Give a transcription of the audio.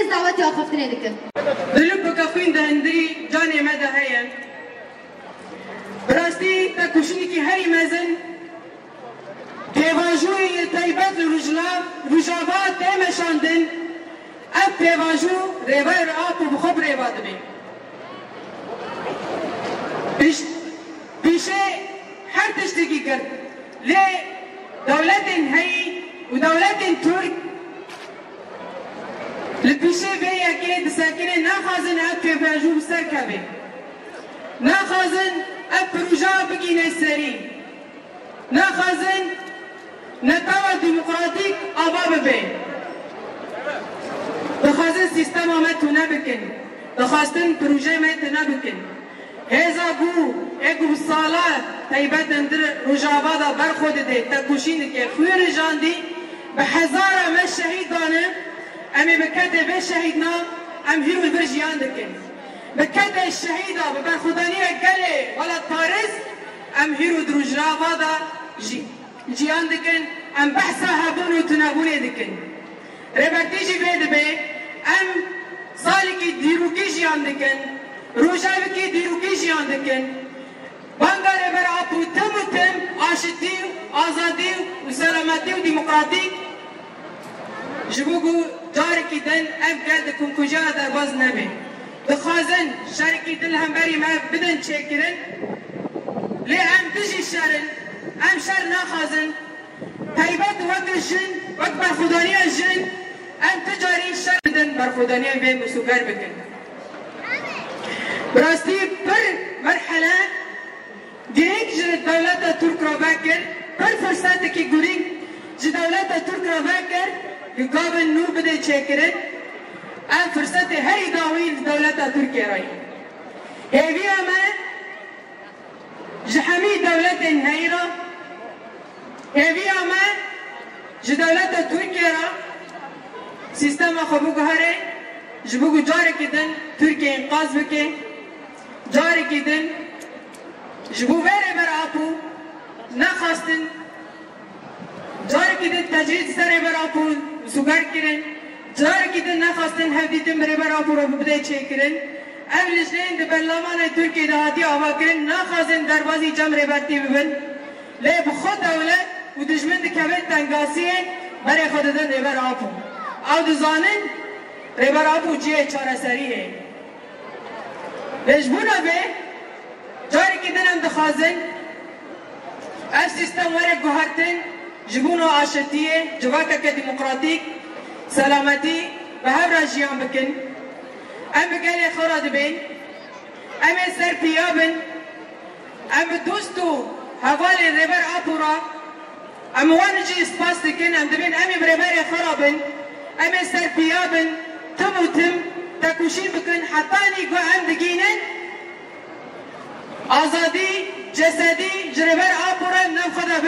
دعوتي أخفتني لك. دلوقتي كافين دهندري جاني مدى هيا. براستي تكوشني كي هري مازن. تواجوي تايبات رجابات تمشاندن. أب تواجو ريبير أب بخبر ريبادبي. بيشي هر تشتكي كرد. ليه دولة هي ودولة ترك البيشي بيا كيد ساكنين ناخذن أب تواجو بسركبي. ناخذن أب رجاب بقينا السرين. ناخذن نتوى ديمقراطيك أباب بين. دخازن سيستم ما تنابكن. دخازن بروجي ما تنابكن. هذا بو اگو بصالات تایبت اندر رجابادا برخود ده تکوشین که خوی رجاندی به هزار ما شهید دانه امی بکده به شهیدنا ام هیرو البرجیان دکن بکده الشهیدا به برخودانی گله ولا تارز ام هیرو در رجابادا جیان دکن ام بحثا هبون و تنابونه دکن ربرتیجی بید به ام سالی که دیروکی جیان دکن روجاوی که دیروکی جیان دکن بانگار برا اپو تم و تم آشتی آزادی و سلامتی و دیمقراطی جبوگو جاری که دن اف گرد کن کجا در باز نمی دخوازن شرکی دل هم بری ما بدن چکرن لی ام دجی شرن ام شر نخوازن تایبت وقت جن وقت برخودانی جن ام تجاری شر بدن برخودانی به مسوگر بکن براستی پر مرحله گرینگ جر دولت ترک را بکر پر فرصت که گرینگ جر دولت ترک را بکر گابن نو بده چکرن ام فرصت هر داوی دولت ترک رای هیوی اما جهمی دولت هیرا هیوی اما جر دولت ترک را سیستم خبوگ هره جبوگو جاری کدن ترکیه انقاذ بکه جاری کدن جبو ویره بر آپو نخواستن جاری کدن تجرید سر بر آپو سوگر کرن جاری کدن نخواستن هفدیتن بر آپو رو بده چه کرن اولشنین ده برلمان ترکیه ده هاتی آوا کرن نخواستن دربازی جمع برتی ببن لی بخود دولت و دجمن ده کبت تنگاسیه برای خود دن ده بر آپو او دزانن ریبر آبو جیه چاره سریه بجبونه به جاری که دنم دخوازن اف سیستم وره گوهرتن جبونه آشتیه جواکه که دیمقراطیک سلامتی و هر را جیان بکن ام بگلی خورا دبین ام سر پیابن ام دوستو حوالی ریبر آبو را ام وانجی اسپاس دکن ام دبین امی بریبر خرابن ام سر پیابن تم و تم تکوشی بکن حتی نیگو هم دگینن آزادی جسدی جربر آپورا نم خدا